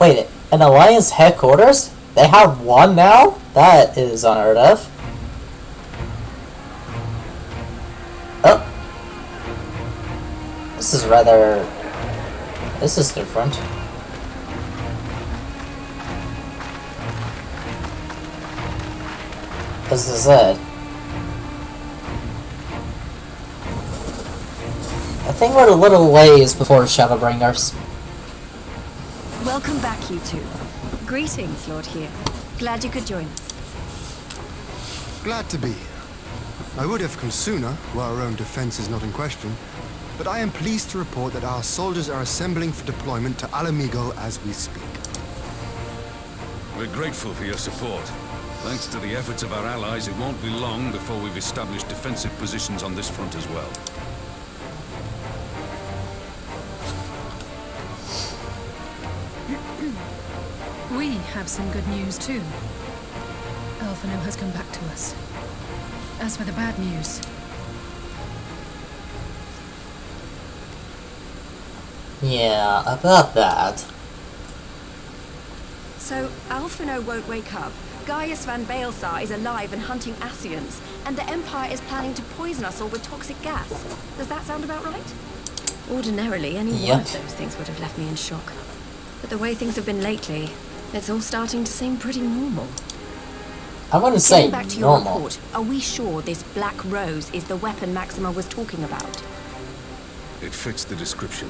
Wait, an alliance headquarters? They have one now? That is unheard of. Oh. This is rather... This is different. This is it. I think we're a little ways before Shadowbringers. Welcome back, you two. Greetings, Lord here. Glad you could join us. Glad to be here. I would have come sooner, while our own defense is not in question, but I am pleased to report that our soldiers are assembling for deployment to Alamigo as we speak. We're grateful for your support. Thanks to the efforts of our allies, it won't be long before we've established defensive positions on this front as well. We have some good news too. Alphino has come back to us. As for the bad news... Yeah, about that. So, Alphino won't wake up. Gaius van Baelsar is alive and hunting Ascians, and the Empire is planning to poison us all with toxic gas. Does that sound about right? Ordinarily, any one of those things would have left me in shock. But the way things have been lately, it's all starting to seem pretty normal. I wouldn't say back to normal. Your report, are we sure this Black Rose is the weapon Maxima was talking about? It fits the description.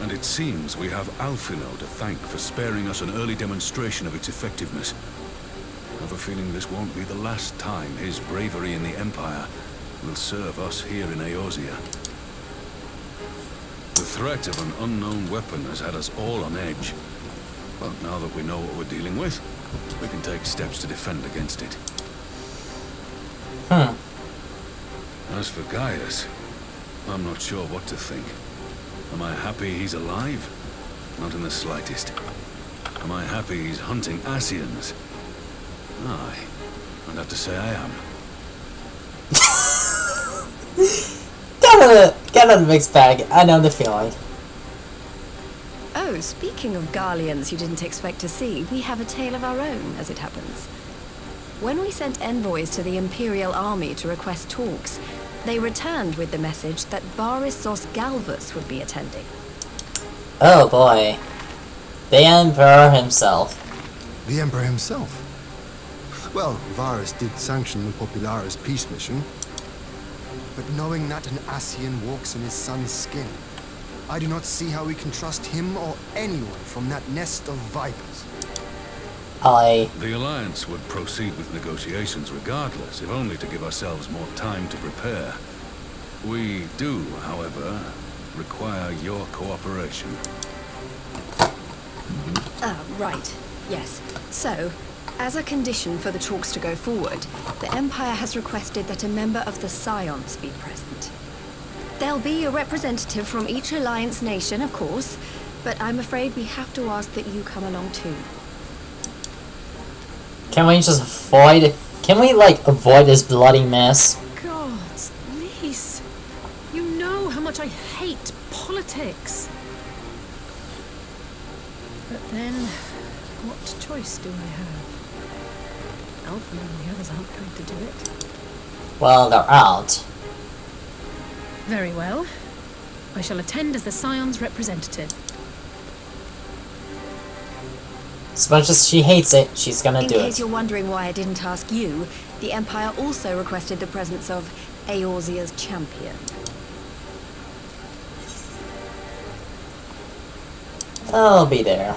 And it seems we have Alphino to thank for sparing us an early demonstration of its effectiveness. I have a feeling this won't be the last time his bravery in the Empire will serve us here in Eorzea. The threat of an unknown weapon has had us all on edge. But now that we know what we're dealing with, we can take steps to defend against it. As for Gaius, I'm not sure what to think. Am I happy he's alive? Not in the slightest. Am I happy he's hunting Ascians? Aye, I'd have to say I am. Kind of a mixed bag, I know the feeling. Oh, speaking of Garleans you didn't expect to see, we have a tale of our own, as it happens. When we sent envoys to the Imperial Army to request talks, they returned with the message that Varissos Galvus would be attending. Oh boy. The Emperor himself. The Emperor himself? Well, Varus did sanction the Popularis peace mission. But knowing that an Ascian walks in his son's skin, I do not see how we can trust him or anyone from that nest of vipers. The Alliance would proceed with negotiations regardless, if only to give ourselves more time to prepare. We do, however, require your cooperation. Right. Yes. So, as a condition for the talks to go forward, the Empire has requested that a member of the Scions be present. There'll be a representative from each Alliance nation, of course, but I'm afraid we have to ask that you come along too. Can we just avoid... Can we, like, avoid this bloody mess? God, Lise, you know how much I hate politics. But then, what choice do I have? Alpha and the others aren't going to do it. Well, they're out. Very well. I shall attend as the Scion's representative. As much as she hates it, she's gonna do it. In case you're wondering why I didn't ask you, the Empire also requested the presence of Eorzea's champion. I'll be there.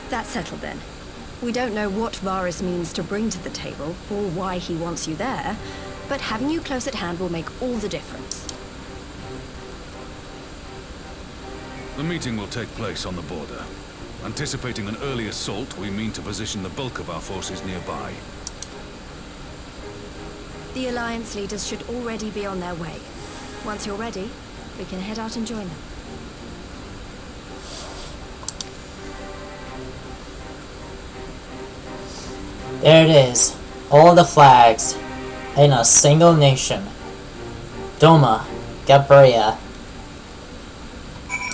That's settled then. We don't know what Varus means to bring to the table, or why he wants you there, but having you close at hand will make all the difference. The meeting will take place on the border. Anticipating an early assault, we mean to position the bulk of our forces nearby. The Alliance leaders should already be on their way. Once you're ready, we can head out and join them. There it is. All the flags. In a single nation. Doma. Gabria.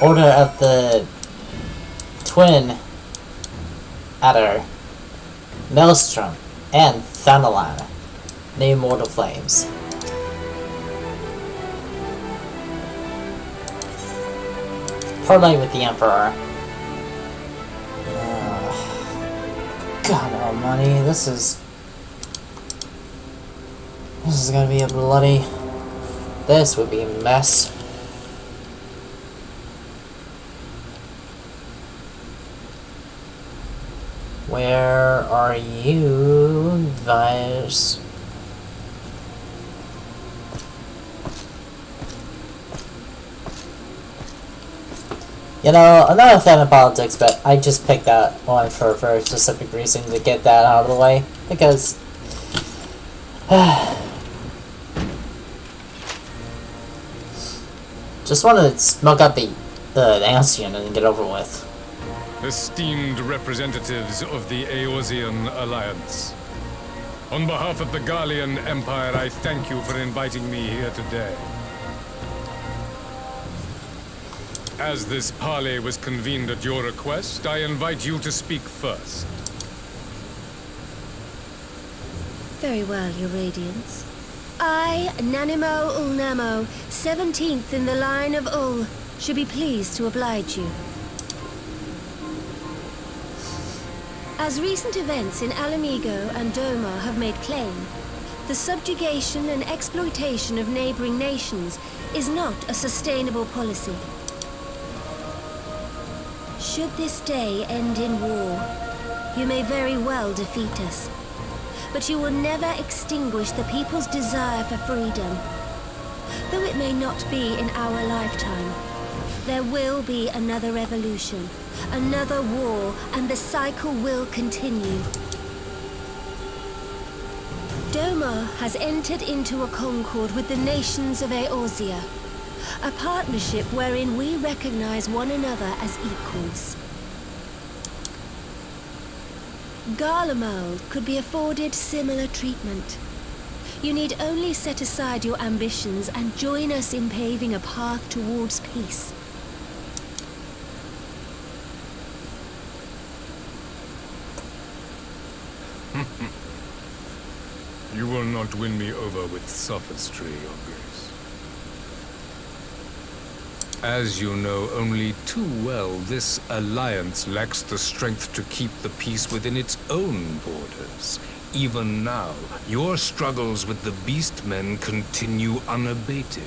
Order of the Twin Adder, Maelstrom, and Thanalan, named Mortal Flames. Parlaying with the Emperor. God almighty, this is gonna be a bloody... This would be a mess. Where are you guys? You know, I'm not a fan of politics, but I just picked that one for a very specific reason, to get that out of the way, because just wanted to smoke out the Ancient and get over with. Esteemed representatives of the Eorzean Alliance, on behalf of the Gallian Empire, I thank you for inviting me here today. As this parley was convened at your request, I invite you to speak first. Very well, Your Radiance. I, Nanimo Ulnamo, 17th in the line of Ul, should be pleased to oblige you. As recent events in Alamigo and Doma have made plain, the subjugation and exploitation of neighboring nations is not a sustainable policy. Should this day end in war, you may very well defeat us, but you will never extinguish the people's desire for freedom. Though it may not be in our lifetime, there will be another revolution, another war, and the cycle will continue. Doma has entered into a concord with the nations of Eorzea, a partnership wherein we recognize one another as equals. Garlemald could be afforded similar treatment. You need only set aside your ambitions and join us in paving a path towards peace. You will not win me over with sophistry, Your Grace. As you know only too well, this alliance lacks the strength to keep the peace within its own borders. Even now, your struggles with the Beastmen continue unabated.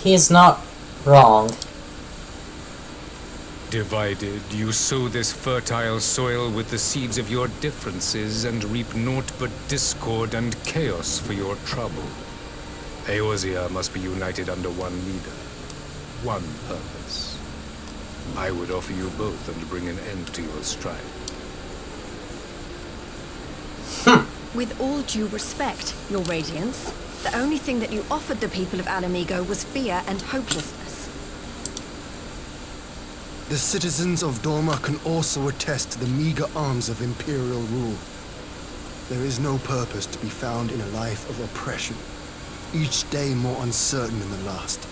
He's not wrong. Divided, you sow this fertile soil with the seeds of your differences and reap naught but discord and chaos for your trouble. Eorzea must be united under one leader, one purpose. I would offer you both and bring an end to your strife. With all due respect, Your Radiance, the only thing that you offered the people of Alamigo was fear and hopelessness. The citizens of Doma can also attest to the meager arms of Imperial rule. There is no purpose to be found in a life of oppression, each day more uncertain than the last.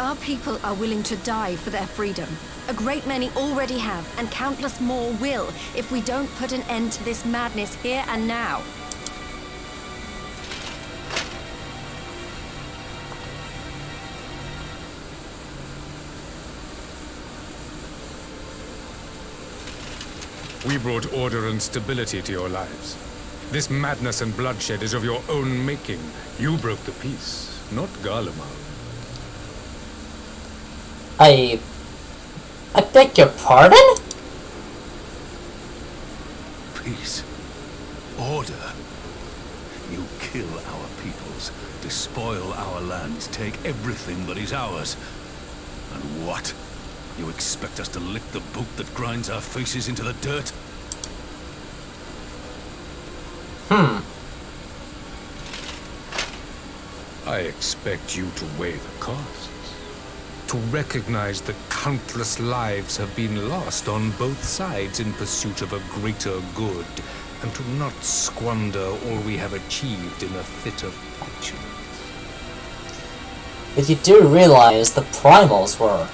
Our people are willing to die for their freedom. A great many already have, and countless more will, if we don't put an end to this madness here and now. We brought order and stability to your lives. This madness and bloodshed is of your own making. You broke the peace, not Garlemald. I beg your pardon? Peace. Order. You kill our peoples, despoil our lands, take everything that is ours. And what? You expect us to lick the boot that grinds our faces into the dirt? I expect you to weigh the costs. To recognize that countless lives have been lost on both sides in pursuit of a greater good, and to not squander all we have achieved in a fit of passion. But you do realize the primals were.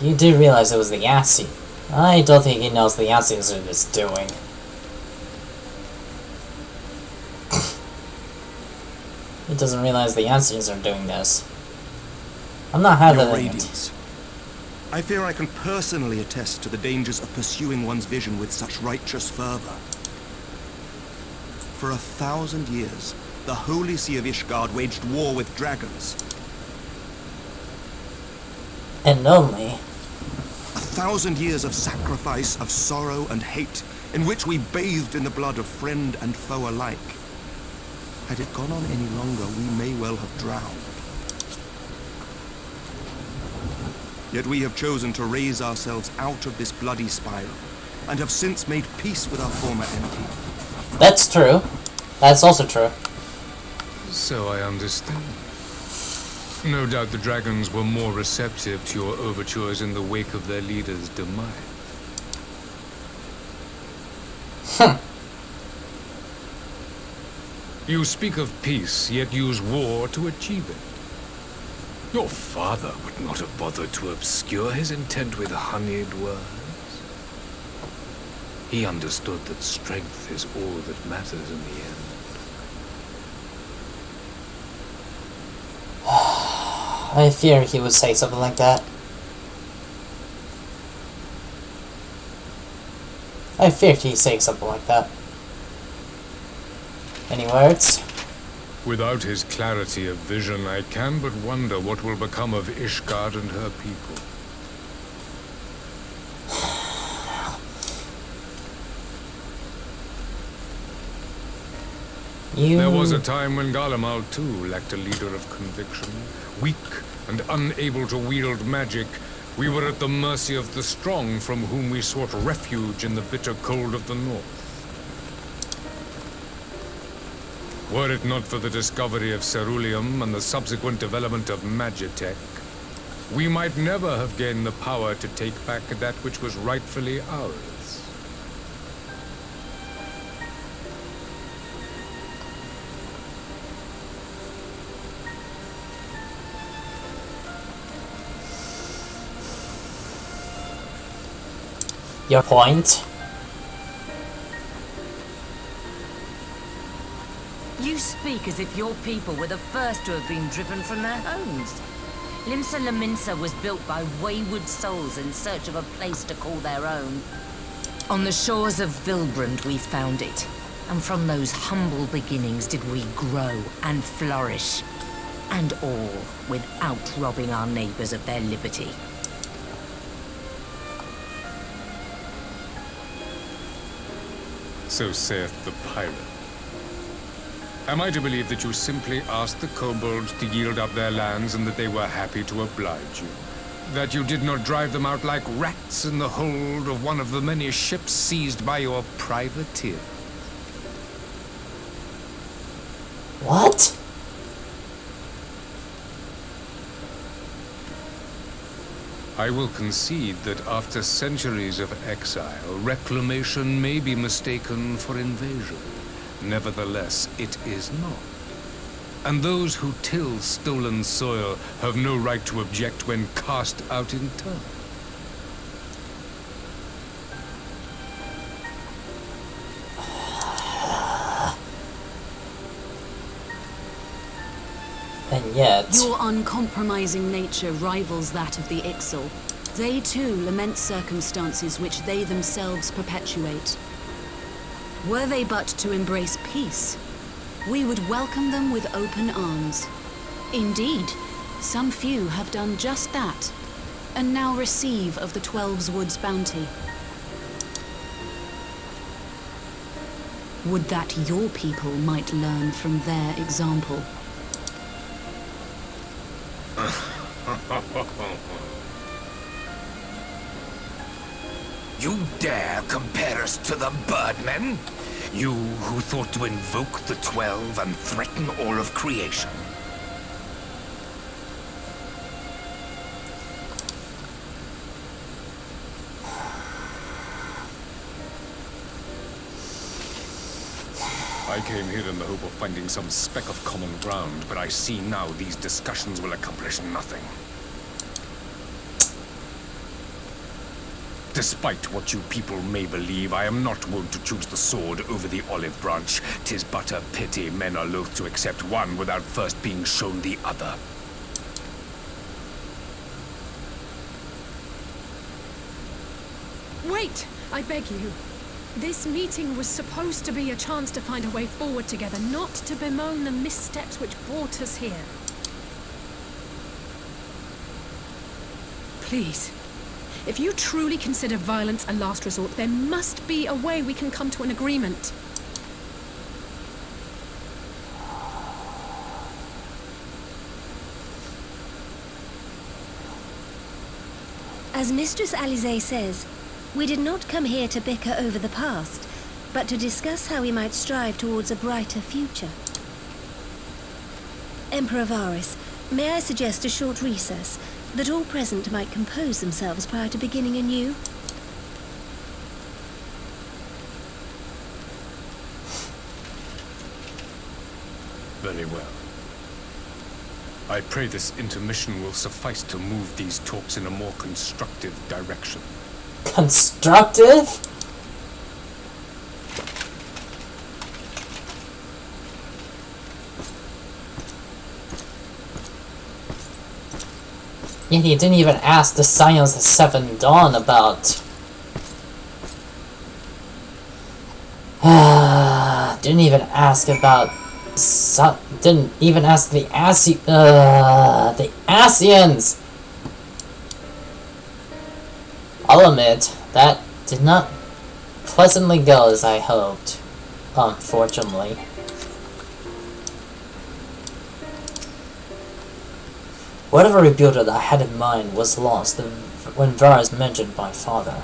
You do realize it was the Yassi. I don't think he knows the Yassi's are just doing. He doesn't realize the Yassi's are doing this. I'm not having Your it. Radiance. I fear I can personally attest to the dangers of pursuing one's vision with such righteous fervor. For 1,000 years, the Holy See of Ishgard waged war with dragons. And only. 1,000 years of sacrifice, of sorrow and hate, in which we bathed in the blood of friend and foe alike. Had it gone on any longer, we may well have drowned. Yet we have chosen to raise ourselves out of this bloody spiral, and have since made peace with our former MP. That's true. That's also true. So I understand. No doubt the dragons were more receptive to your overtures in the wake of their leader's demise. You speak of peace, yet use war to achieve it. Your father would not have bothered to obscure his intent with honeyed words. He understood that strength is all that matters in the end. I fear he would say something like that. I fear he'd say something like that. Any words? Without his clarity of vision, I can but wonder what will become of Ishgard and her people. There was a time when Garlemald too lacked a leader of conviction. Weak and unable to wield magic, we were at the mercy of the strong from whom we sought refuge in the bitter cold of the north. Were it not for the discovery of ceruleum and the subsequent development of magitech, we might never have gained the power to take back that which was rightfully ours. Your point? You speak as if your people were the first to have been driven from their homes. Limsa Lominsa was built by wayward souls in search of a place to call their own. On the shores of Vilbrand we found it, and from those humble beginnings did we grow and flourish. And all without robbing our neighbors of their liberty. So saith the pirate. Am I to believe that you simply asked the kobolds to yield up their lands and that they were happy to oblige you? That you did not drive them out like rats in the hold of one of the many ships seized by your privateer? What? I will concede that after centuries of exile, reclamation may be mistaken for invasion. Nevertheless, it is not. And those who till stolen soil have no right to object when cast out in turn. And yet... Your uncompromising nature rivals that of the Ixal. They too lament circumstances which they themselves perpetuate. Were they but to embrace peace, we would welcome them with open arms. Indeed, some few have done just that, and now receive of the Twelve's Wood's bounty. Would that your people might learn from their example. You dare compare us to the Birdmen? You who thought to invoke the 12 and threaten all of creation. I came here in the hope of finding some speck of common ground, but I see now these discussions will accomplish nothing. Despite what you people may believe, I am not one to choose the sword over the olive branch. 'Tis but a pity men are loath to accept one without first being shown the other. Wait! I beg you. This meeting was supposed to be a chance to find a way forward together, not to bemoan the missteps which brought us here. Please. If you truly consider violence a last resort, there must be a way we can come to an agreement. As Mistress Alize says, we did not come here to bicker over the past, but to discuss how we might strive towards a brighter future. Emperor Varus, may I suggest a short recess, that all present might compose themselves prior to beginning anew? Very well. I pray this intermission will suffice to move these talks in a more constructive direction. Constructive? Yet he didn't even ask the Scions of Seven Dawn about. Didn't even ask about. Didn't even ask the Asians. I'll admit that did not pleasantly go as I hoped. Unfortunately. Whatever rebuilder I had in mind was lost when Varus mentioned my father.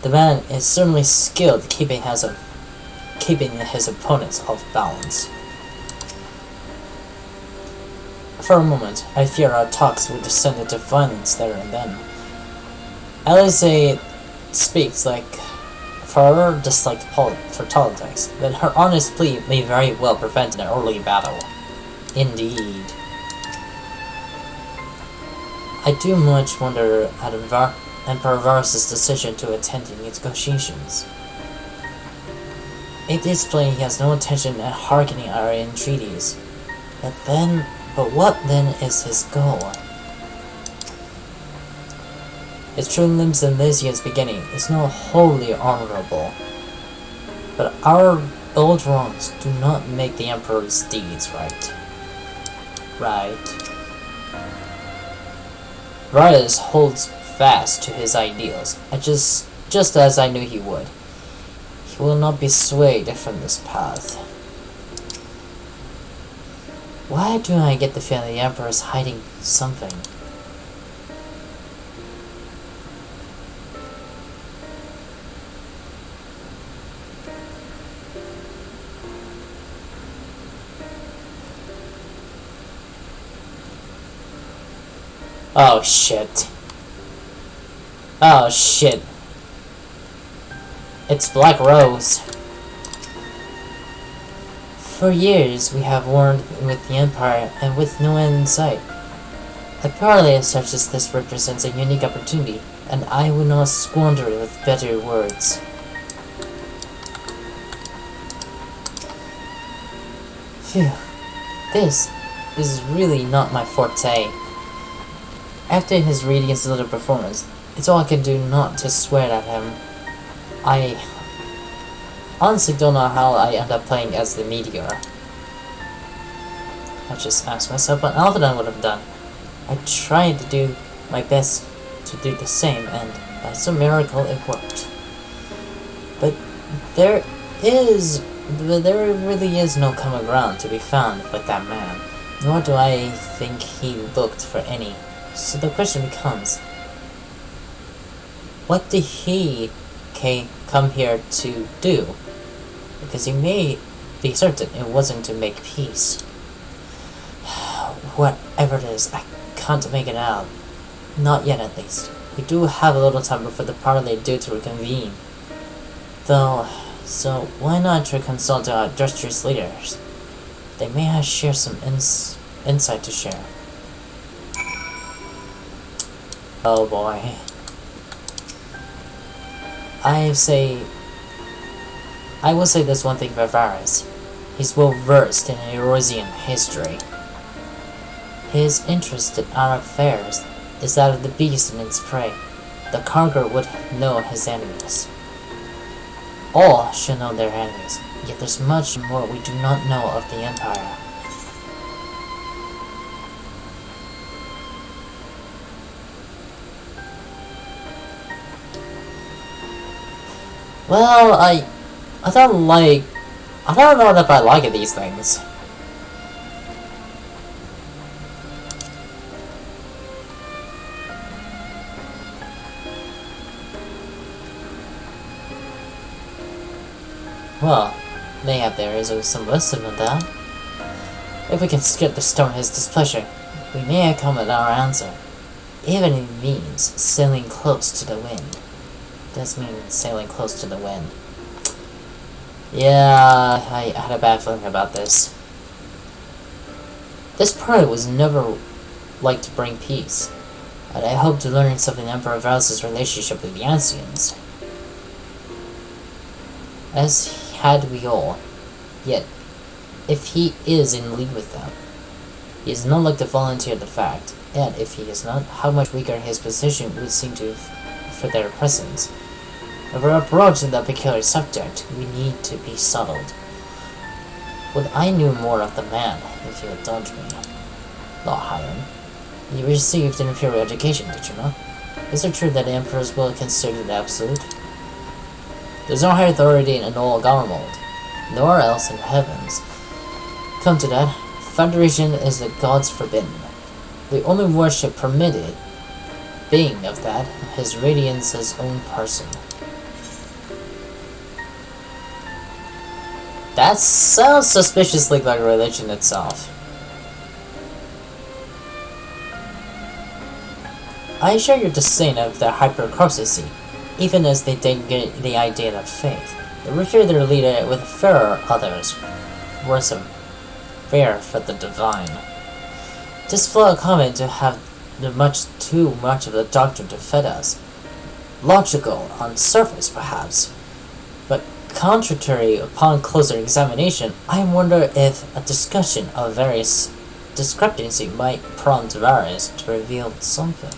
The man is certainly skilled keeping his opponents off balance. For a moment, I fear our talks would descend into violence there and then. Alize speaks like for her dislike for politics, then her honest plea may very well prevent an early battle. Indeed. I do much wonder at Emperor Varus' decision to attend the negotiations. It is plain he has no intention at hearkening our entreaties. But what then is his goal? His true limbs and Lysia's beginning is not wholly honorable. But our old wrongs do not make the Emperor's deeds right. Varus holds fast to his ideals, just as I knew he would. He will not be swayed from this path. Why do I get the feeling the Emperor is hiding something? Oh shit. Oh shit. It's Black Rose. For years we have warred with the Empire and with no end in sight. A parley such as this represents a unique opportunity, and I would not squander it with better words. Phew. This is really not my forte. After his Radiant's little performance, it's all I can do not to swear at him. I honestly don't know how I end up playing as the Meteor. I just asked myself what Alphadan would have done. I tried to do my best to do the same, and by some miracle it worked. But there really is no common ground to be found with that man, nor do I think he looked for any. So the question becomes, what did he come here to do? Because you may be certain it wasn't to make peace. Whatever it is, I can't make it out. Not yet, at least. We do have a little time before the party due to reconvene. Though, So why not try consult our district's leaders? They may have share some insight to share. Oh boy. I will say this one thing for Varus. He's well versed in Eurasian history. His interest in our affairs is that of the beast and its prey. The conqueror would know his enemies. All should know their enemies, yet there's much more we do not know of the Empire. Well, I don't know if I like these things. Well, mayhap there is some wisdom in that. If we can skip the storm his displeasure, we may come at our answer. Even if it means sailing close to the wind. Does mean sailing close to the wind. Yeah, I had a bad feeling about this. This party was never like to bring peace, and I hope to learn something Emperor Varus' relationship with the Ancients. As had we all. Yet, if he is in league with them, he is not like to volunteer the fact, and if he is not, how much weaker his position would seem to for their presence. If we're approaching that peculiar subject, we need to be settled. Would I knew more of the man, if you indulge me. Lord Hyam, you received an inferior education, did you not? Is it true that the Emperor's will considered absolute? There's no higher authority in all government, nor else in heavens. Come to that, Federation is the gods forbidden. The only worship permitted, being of that, his radiance's own person. That sounds suspiciously like religion itself. I share your disdain of their hypocrisy, even as they denigrate the idea of faith. They revere their leader with fairer others, worse of fair for the divine. Just flawed comment to have too much of the doctrine to fit us. Logical on surface, perhaps, but contrary upon closer examination. I wonder if a discussion of various discrepancy might prompt Varus to reveal something.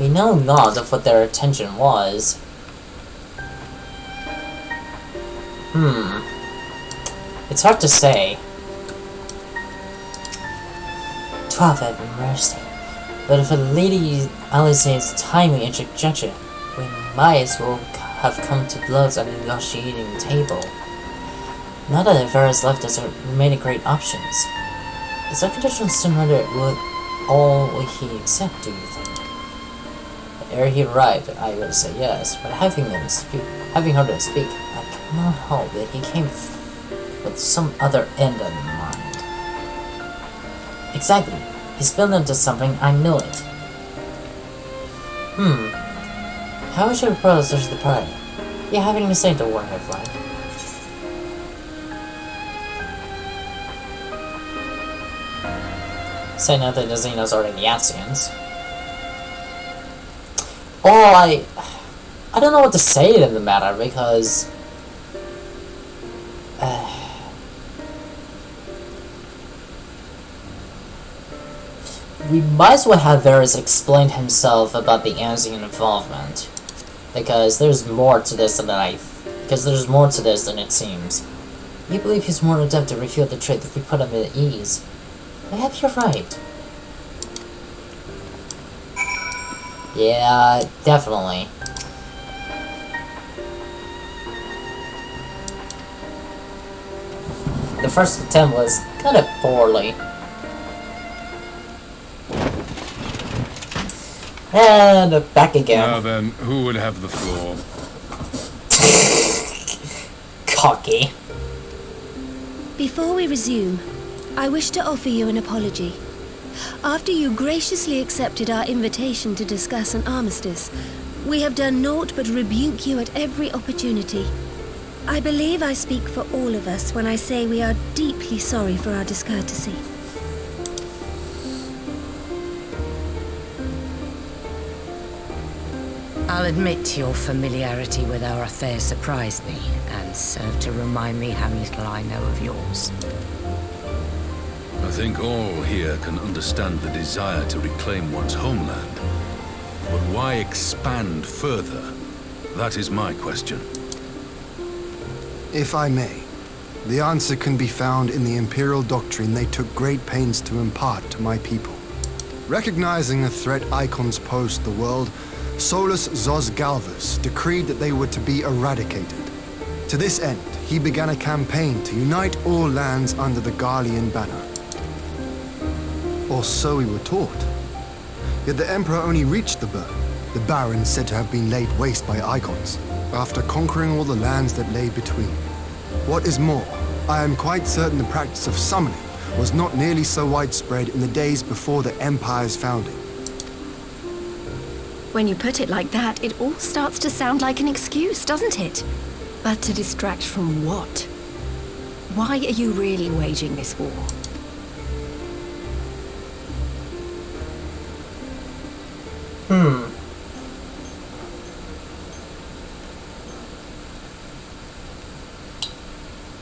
We know not of what their intention was. It's hard to say. 12 have mercy. But if a lady Alice's timely interjection, we might as well have come to blows at the negotiating table. Now that Varus left us, there remain great options. Is that condition similar to would all he accept, do you think? Ere he arrived, I would say yes, but having heard him speak, I cannot help that he came with some other end in mind. Exactly. He's built into something, I know it. How should we propose this to the party? You have anything to say to Warhead Flag? Say nothing to Xenos or the Ancients. Oh, I don't know what to say in the matter, because we might as well have Varus explain himself about the Ancient involvement, because there's more to this than it seems. You believe he's more adept to refute the truth if we put him at ease. Maybe you're right. Yeah, definitely. The first attempt was kind of poorly. And back again. Now then, who would have the floor? Cocky. Before we resume, I wish to offer you an apology. After you graciously accepted our invitation to discuss an armistice, we have done naught but rebuke you at every opportunity. I believe I speak for all of us when I say we are deeply sorry for our discourtesy. I'll admit your familiarity with our affair surprised me, and served to remind me how little I know of yours. I think all here can understand the desire to reclaim one's homeland. But why expand further? That is my question. If I may, the answer can be found in the Imperial doctrine they took great pains to impart to my people. Recognizing the threat icons pose to the world, Solus Zos Galvus decreed that they were to be eradicated. To this end, he began a campaign to unite all lands under the Garlean banner. Or so we were taught. Yet the Emperor only reached the burn, the Baron said to have been laid waste by icons, after conquering all the lands that lay between. What is more, I am quite certain the practice of summoning was not nearly so widespread in the days before the Empire's founding. When you put it like that, it all starts to sound like an excuse, doesn't it? But to distract from what? Why are you really waging this war?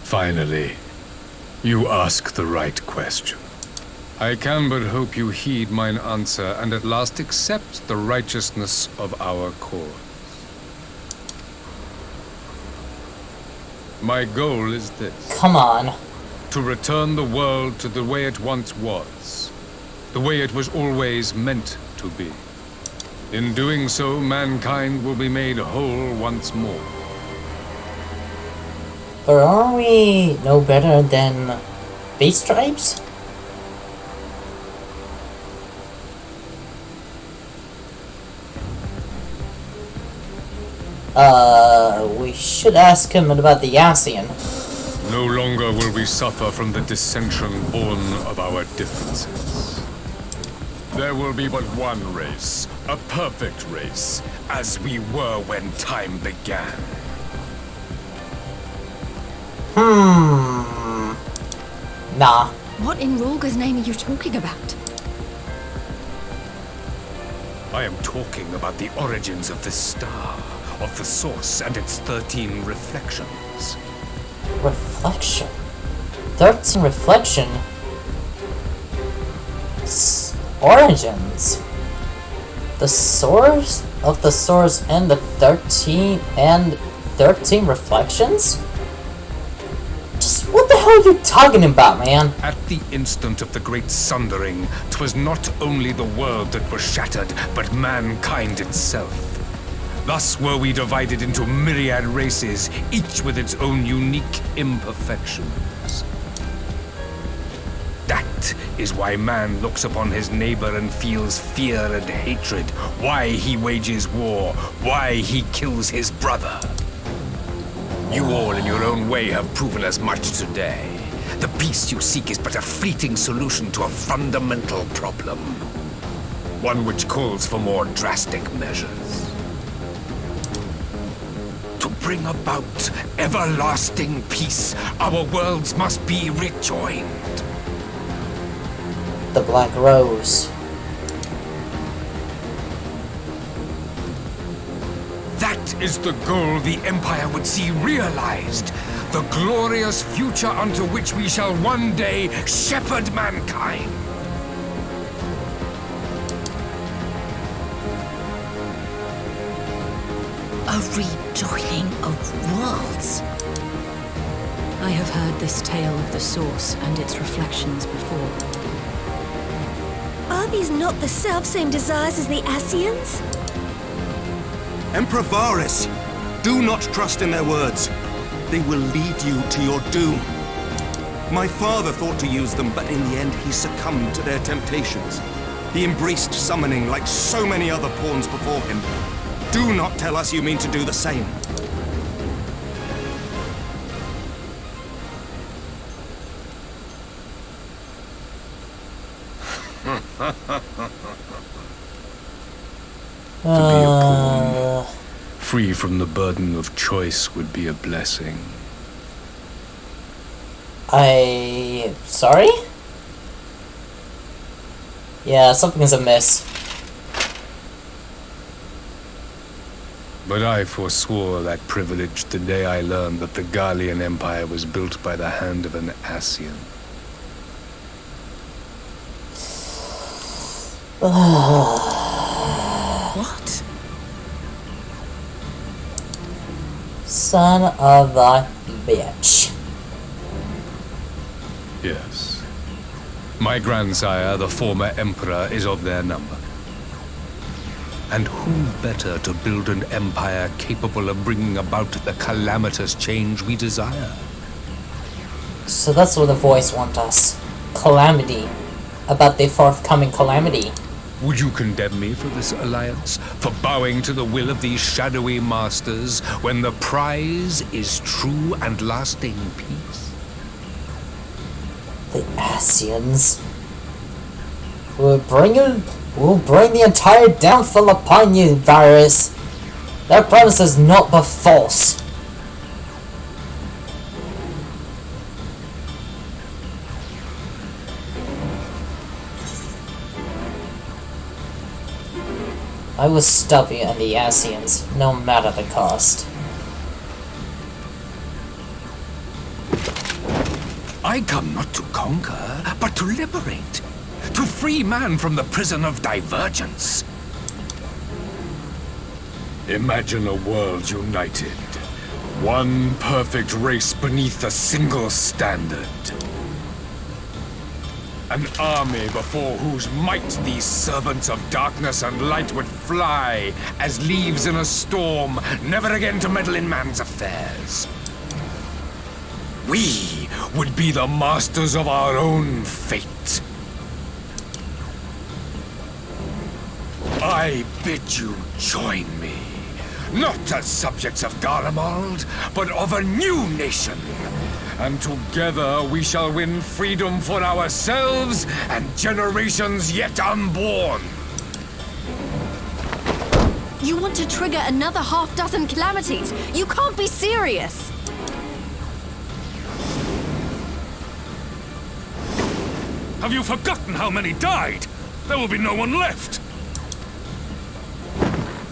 Finally, you ask the right question. I can but hope you heed mine answer and at last accept the righteousness of our cause. My goal is this. Come on. To return the world to the way it once was. The way it was always meant to be. In doing so, mankind will be made whole once more. But are we no better than beast tribes? We should ask him about the Yassian. No longer will we suffer from the dissension born of our differences. There will be but one race, a perfect race, as we were when time began. Nah. What in Rorga's name are you talking about? I am talking about the origins of the star, of the source and its 13 reflections. Reflection? 13 reflection? Origins? The source of the source and the 13 reflections? Just what the hell are you talking about, man? At the instant of the great sundering, 'twas not only the world that was shattered, but mankind itself. Thus were we divided into myriad races, each with its own unique imperfections. That is why man looks upon his neighbor and feels fear and hatred, why he wages war, why he kills his brother. You all in your own way have proven as much today. The peace you seek is but a fleeting solution to a fundamental problem. One which calls for more drastic measures. To bring about everlasting peace, our worlds must be rejoined. The Black Rose. That is the goal the Empire would see realized. The glorious future unto which we shall one day shepherd mankind. A rejoining of worlds. I have heard this tale of the source and its reflections before. Are these not the self-same desires as the Ascians? Emperor Varus, do not trust in their words. They will lead you to your doom. My father thought to use them, but in the end he succumbed to their temptations. He embraced summoning like so many other pawns before him. Do not tell us you mean to do the same. To be a pawn, free from the burden of choice, would be a blessing. Sorry? Yeah, something is amiss. But I forswore that privilege the day I learned that the Garlean Empire was built by the hand of an Ascian. What? Son of a bitch. Yes. My grandsire, the former emperor, is of their number. And who better to build an empire capable of bringing about the calamitous change we desire? So that's what the voice wants us. Calamity. About the forthcoming calamity. Would you condemn me for this alliance? For bowing to the will of these shadowy masters, when the prize is true and lasting peace? The Ascians will bring the entire downfall upon you, Virus. That promise is naught but false. I will stop you and the Ascians, no matter the cost. I come not to conquer, but to liberate. To free man from the prison of divergence. Imagine a world united. One perfect race beneath a single standard. An army before whose might these servants of darkness and light would fly as leaves in a storm, never again to meddle in man's affairs. We would be the masters of our own fate. I bid you join me, not as subjects of Garlemald, but of a new nation. And together we shall win freedom for ourselves and generations yet unborn. You want to trigger another half-dozen calamities? You can't be serious! Have you forgotten how many died? There will be no one left.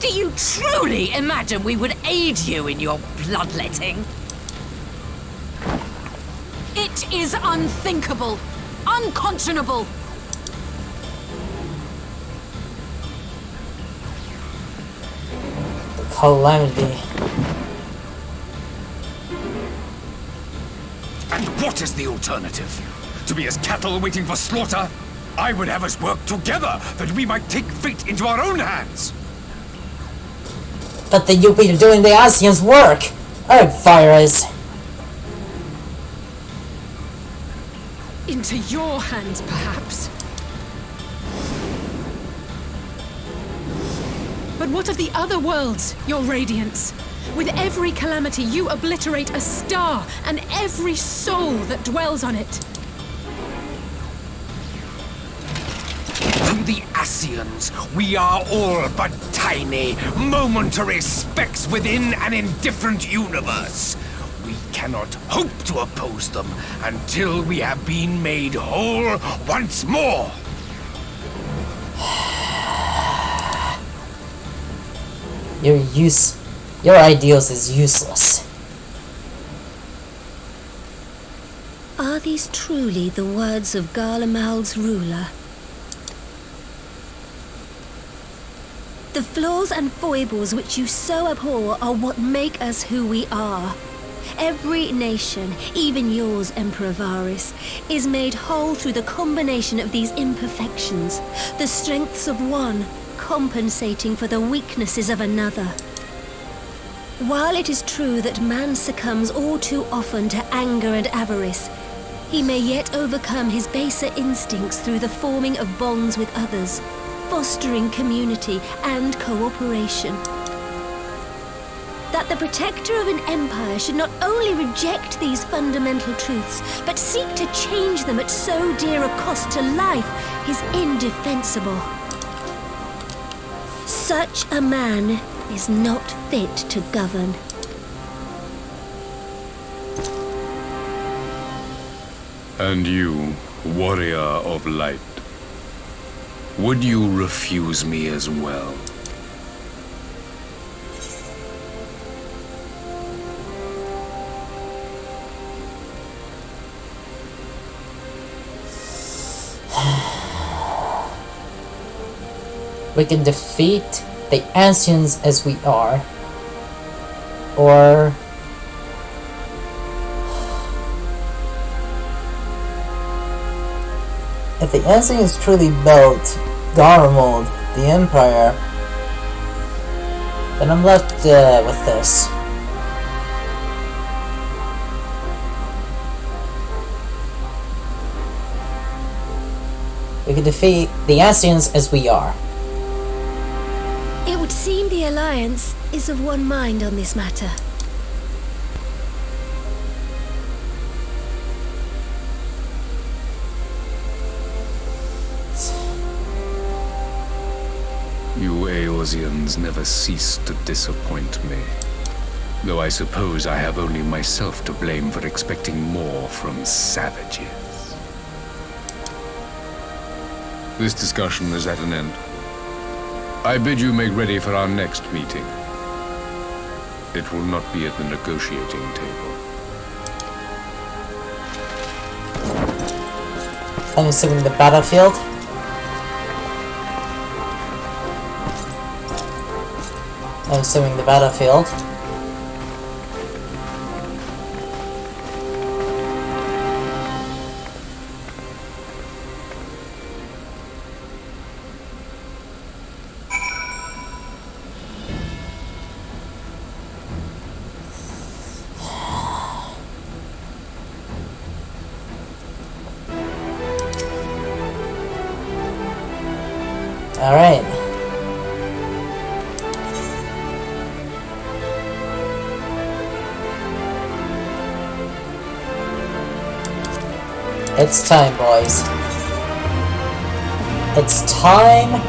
Do you truly imagine we would aid you in your bloodletting? It is unthinkable, unconscionable. The calamity. And what is the alternative? To be as cattle waiting for slaughter? I would have us work together that we might take fate into our own hands. But then you'll be doing the Ascians' work! Virus! Into your hands, perhaps. But what of the other worlds, your radiance? With every calamity, you obliterate a star and every soul that dwells on it. To the Ascians, we are all but tiny, momentary specks within an indifferent universe. We cannot hope to oppose them until we have been made whole once more. Your ideals is useless. Are these truly the words of Garlemald's ruler? The flaws and foibles which you so abhor are what make us who we are. Every nation, even yours, Emperor Varys, is made whole through the combination of these imperfections, the strengths of one compensating for the weaknesses of another. While it is true that man succumbs all too often to anger and avarice, he may yet overcome his baser instincts through the forming of bonds with others, fostering community and cooperation. That But the protector of an empire should not only reject these fundamental truths, but seek to change them at so dear a cost to life is indefensible. Such a man is not fit to govern. And you, warrior of light, would you refuse me as well? We can defeat the ancients as we are, or if the ancients truly built Garmold, the Empire, then I'm left with this. We can defeat the ancients as we are. It would seem the Alliance is of one mind on this matter. You Eorzeans never cease to disappoint me. Though I suppose I have only myself to blame for expecting more from savages. This discussion is at an end. I bid you make ready for our next meeting. It will not be at the negotiating table. I'm assuming the battlefield. I'm assuming the battlefield. Alright. It's time, boys. It's time.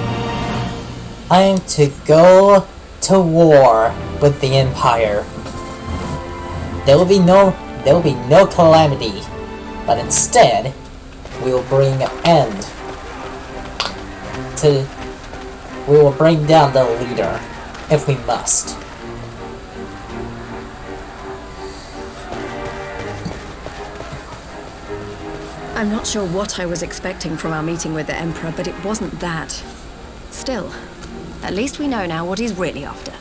I'm to go to war with the Empire. There will be no calamity, but instead, we will bring an end to. We will bring down the leader, if we must. I'm not sure what I was expecting from our meeting with the Emperor, but it wasn't that. Still, at least we know now what he's really after.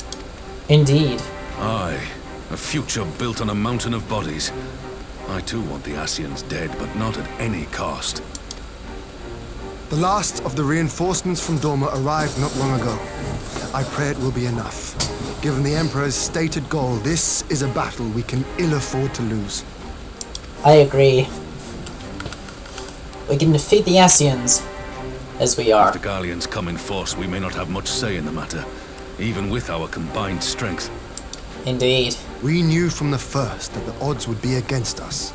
Indeed. Aye, a future built on a mountain of bodies. I too want the Ascians dead, but not at any cost. The last of the reinforcements from Dorma arrived not long ago. I pray it will be enough. Given the Emperor's stated goal, this is a battle we can ill afford to lose. I agree. We can defeat the Ascians as we are. If the Gallians come in force, we may not have much say in the matter, even with our combined strength. Indeed. We knew from the first that the odds would be against us.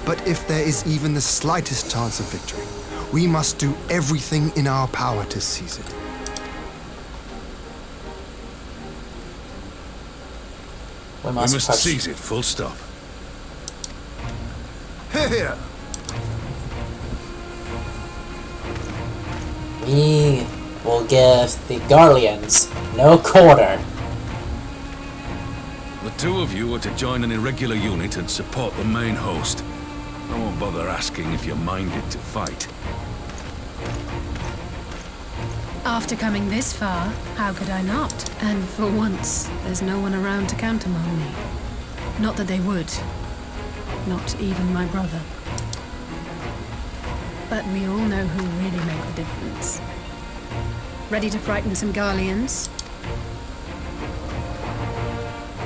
But if there is even the slightest chance of victory, we must do everything in our power to seize it. We We must push. seize it, full stop. Here! We will give the Garleans no quarter. The two of you are to join an irregular unit and support the main host. I won't bother asking if you're minded to fight. After coming this far, how could I not? And for once, there's no one around to countermand me. Not that they would. Not even my brother. But we all know who really make the difference. Ready to frighten some Garleans?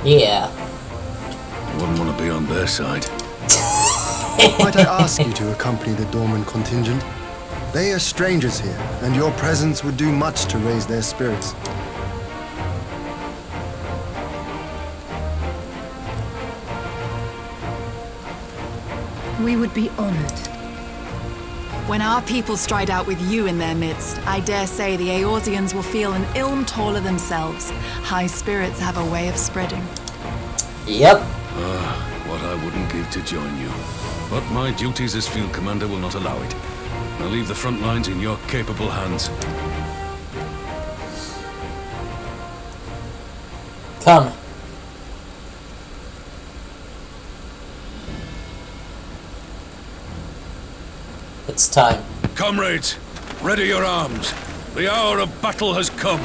Yeah. Wouldn't want to be on their side. Might I ask you to accompany the Dorman contingent? They are strangers here, and your presence would do much to raise their spirits. We would be honored. When our people stride out with you in their midst, I dare say the Eorzeans will feel an ilm taller themselves. High spirits have a way of spreading. Yep. What I wouldn't give to join you. But my duties as field commander will not allow it. I'll leave the front lines in your capable hands. Come. It's time. Comrades, ready your arms. The hour of battle has come.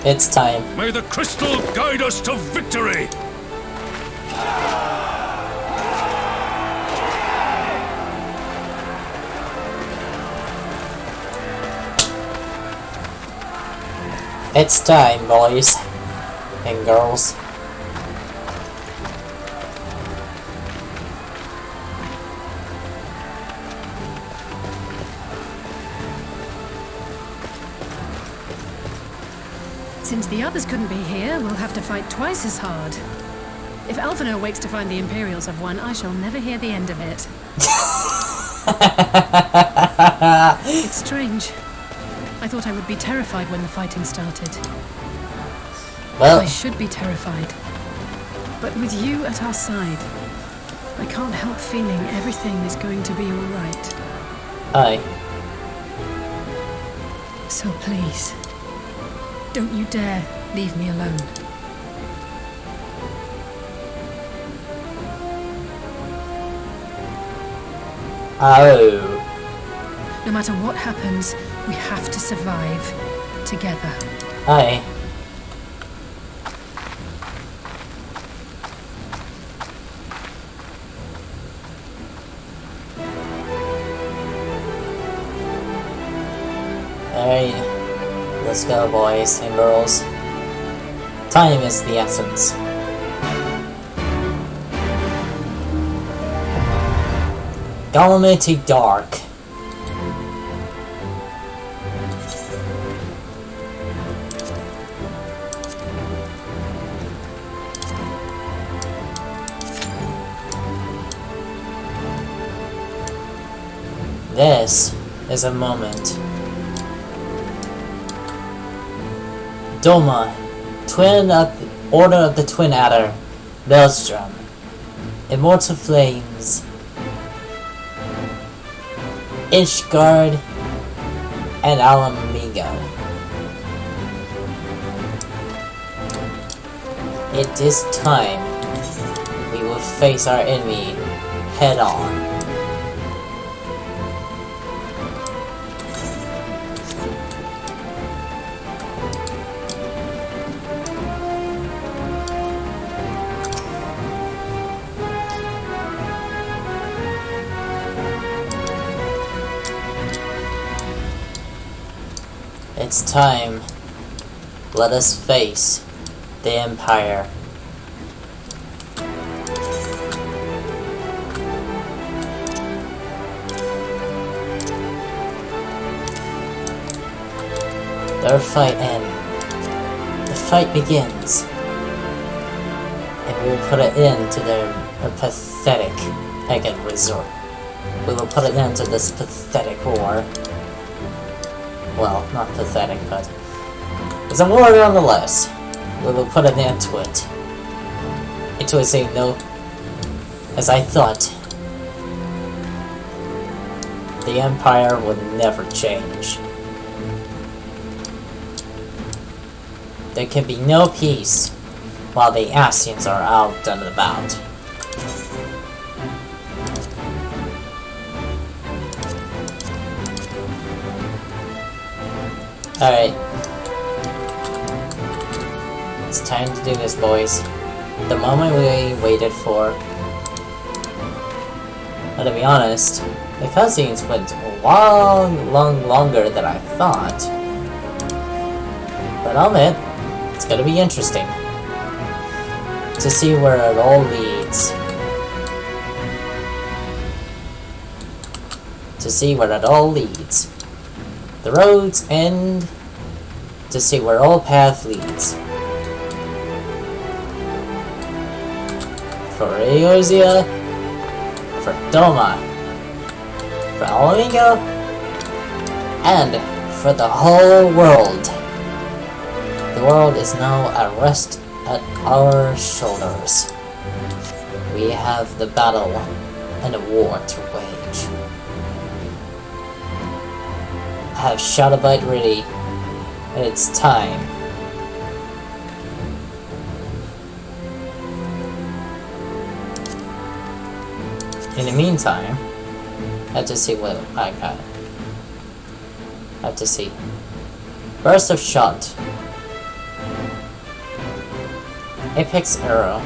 It's time. May the crystal guide us to victory! It's time, boys and girls. Since the others couldn't be here, we'll have to fight twice as hard. If Alphinaud wakes to find the Imperials have won, I shall never hear the end of it. It's strange. I thought I would be terrified when the fighting started. Well, I should be terrified. But with you at our side, I can't help feeling everything is going to be all right. aye. So please, don't you dare leave me alone. Oh. No matter what happens, we have to survive together. Aye. Alright. Let's go, boys and girls. Time is the essence. Calamity Dark. This is a moment. Doma, twin of the Order of the Twin Adder, Maelstrom, Immortal Flames, Ishgard, and Alamigo. It is time we will face our enemy head on. It's time. Let us face the Empire. Their fight ends. The fight begins. And we will put an end to their pathetic pagan resort. We will put an end to this pathetic war. Well, not pathetic, but it's a war nonetheless. We will put an end to it. It was a no, as I thought. The Empire would never change. There can be no peace while the Ascians are out and about. Alright. It's time to do this, boys. The moment we waited for. But to be honest, the cutscenes went longer than I thought. But I'll admit, it's gonna be interesting to see where it all leads. To see where it all leads. The roads end to see where all path leads. for Eorzea, for Doma, for Alvingo, and for the whole world. The world is now at rest at our shoulders. We have the battle and the war to wage. I have Shadowbite ready, and it's time. In the meantime, I have to see what I got. I have to see. Burst of Shot. Apex Arrow.